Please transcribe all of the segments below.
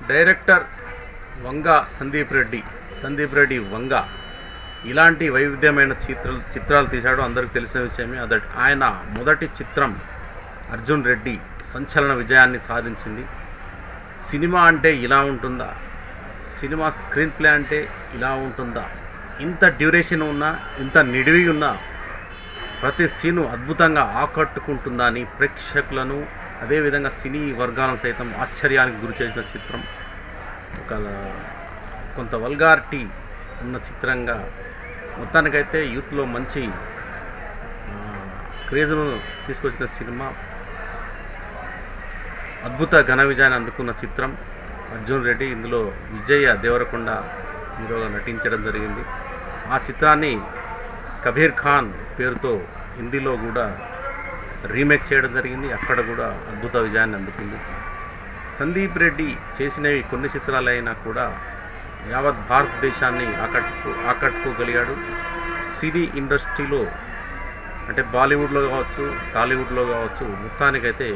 Director వంగ సందీప్ రెడ్డి వంగ ఇలాంటి వైవిధ్యమైన చిత్రాలు తీశాడు. అందరికీ తెలిసిన విషయమే. ఆయన మొదటి చిత్రం అర్జున్ రెడ్డి సంచలన విజయాన్ని సాధించింది. సినిమా అంటే ఇలా ఉంటుందా, సినిమా స్క్రీన్ ప్లే అంటే ఇలా ఉంటుందా, ఇంత డ్యూరేషన్ ఉన్నా, ఇంత నిడివి ఉన్నా ప్రతి సీను అద్భుతంగా ఆకట్టుకుంటుందా అని ప్రేక్షకులను, అదేవిధంగా సినీ వర్గాలను సైతం ఆశ్చర్యానికి గురి చేసిన చిత్రం. కొంత వల్గారిటీ ఉన్న చిత్రంగా మొత్తానికైతే యూత్లో మంచి క్రేజ్ను తీసుకొచ్చిన సినిమా. అద్భుత ఘన విజయాన్ని అందుకున్న చిత్రం అర్జున్ రెడ్డి. ఇందులో విజయ్ దేవరకొండ హీరోగా నటించడం జరిగింది. ఆ చిత్రాన్ని కబీర్ ఖాన్ పేరుతో హిందీలో కూడా రీమేక్ చేయడం జరిగింది. అక్కడ కూడా అద్భుత విజయాన్ని అందుకుంది. సందీప్ రెడ్డి చేసినవి కొన్ని చిత్రాలైనా కూడా యావత్ భారతదేశాన్ని ఆకట్టుకోగలిగాడు. సినీ ఇండస్ట్రీలో అంటే బాలీవుడ్లో కావచ్చు, టాలీవుడ్లో కావచ్చు, మొత్తానికైతే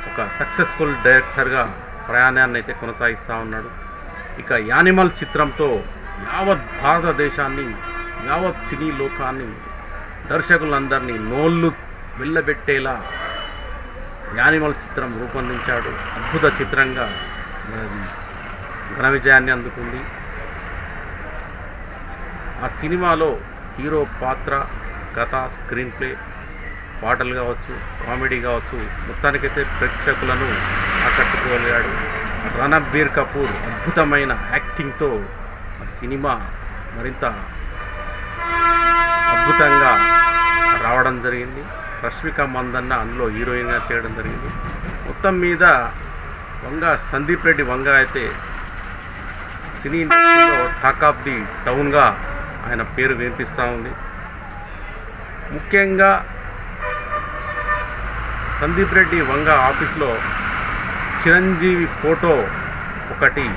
ఒక సక్సెస్ఫుల్ డైరెక్టర్గా ప్రయాణాన్ని అయితే కొనసాగిస్తూ ఉన్నాడు. ఇక యానిమల్ చిత్రంతో యావత్ భారతదేశాన్ని, యావత్ సినీ లోకాన్ని, దర్శకులందరినీ నోళ్ళు వెళ్ళబెట్టేలా యానిమల్ చిత్రం రూపొందించాడు. అద్భుత చిత్రంగా ఘన విజయాన్ని అందుకుంది. ఆ సినిమాలో హీరో పాత్ర, కథ, స్క్రీన్ ప్లే, పాటలు కావచ్చు, కామెడీ కావచ్చు, మొత్తానికైతే ప్రేక్షకులను ఆకట్టుకోగలిగాడు. రణబీర్ కపూర్ అద్భుతమైన యాక్టింగ్తో ఆ సినిమా మరింత అద్భుతంగా రావడం జరిగింది. రష్మిక మందన్న అందులో హీరోయిన్గా చేయడం జరిగింది. మొత్తం మీద సందీప్ రెడ్డి వంగ అయితే సినీ ఇండస్ట్రీలో టాక్ ఆఫ్ ది టౌన్గా ఆయన పేరు వినిపిస్తూ ఉంది. ముఖ్యంగా సందీప్ రెడ్డి వంగ ఆఫీస్లో చిరంజీవి ఫోటో ఒకటి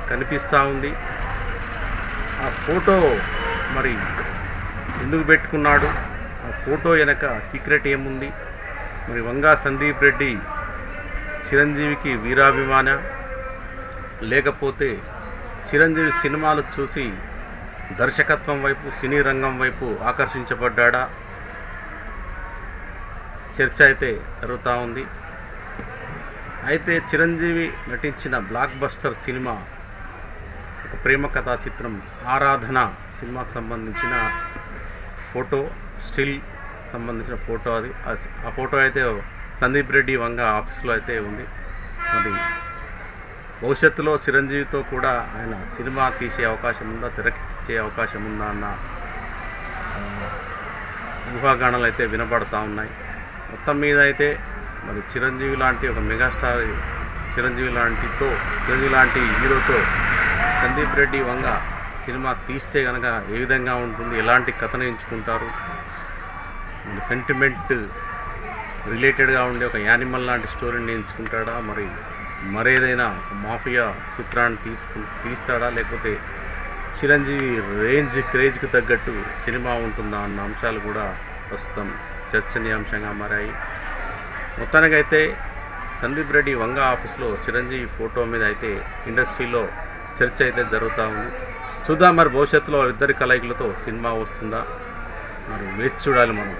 కనిపిస్తూ ఉంది. ఆ ఫోటో మరి ఎందుకు పెట్టుకున్నాడు, ఆ ఫోటో వెనక సీక్రెట్ ఏముంది, మరి వంగ సందీప్ రెడ్డి చిరంజీవికి వీరాభిమాన, లేకపోతే చిరంజీవి సినిమాలు చూసి దర్శకత్వం వైపు, సినీ రంగం వైపు ఆకర్షించబడ్డా, చర్చ అయితే జరుగుతూ ఉంది. అయితే చిరంజీవి నటించిన బ్లాక్ బస్టర్ సినిమా ఒక ప్రేమ కథా చిత్రం ఆరాధన సినిమాకు సంబంధించిన ఫోటో, స్టిల్ సంబంధించిన ఫోటో అది. ఆ ఫోటో అయితే సందీప్ రెడ్డి వంగ ఆఫీస్లో అయితే ఉంది. మరి భవిష్యత్తులో చిరంజీవితో కూడా ఆయన సినిమా తీసే అవకాశం ఉందా, తెరకెక్కించే అవకాశం ఉందా అన్న ఊహాగానాలు అయితే వినపడతా ఉన్నాయి. మొత్తం మీద అయితే మరి చిరంజీవి లాంటి ఒక మెగాస్టార్, చిరంజీవి లాంటి హీరోతో సందీప్ రెడ్డి వంగ సినిమా తీస్తే కనుక ఏ విధంగా ఉంటుంది, ఎలాంటి కథను ఎంచుకుంటారు, సెంటిమెంట్ రిలేటెడ్గా ఉండే ఒక యానిమల్ లాంటి స్టోరీని ఎంచుకుంటాడా, మరేదైనా మాఫియా చిత్రాన్ని తీస్తాడా, లేకపోతే చిరంజీవి క్రేజ్కి తగ్గట్టు సినిమా ఉంటుందా అన్న అంశాలు కూడా ప్రస్తుతం చర్చనీయాంశంగా మారాయి. మొత్తానికైతే సందీప్ రెడ్డి వంగ ఆఫీస్లో చిరంజీవి ఫోటో మీద అయితే ఇండస్ట్రీలో చర్చ అయితే జరుగుతూ ఉంది. చూద్దాం మరి భవిష్యత్తులో ఇద్దరి కలయికలతో సినిమా వస్తుందా, మరి వేచి చూడాలి మనం.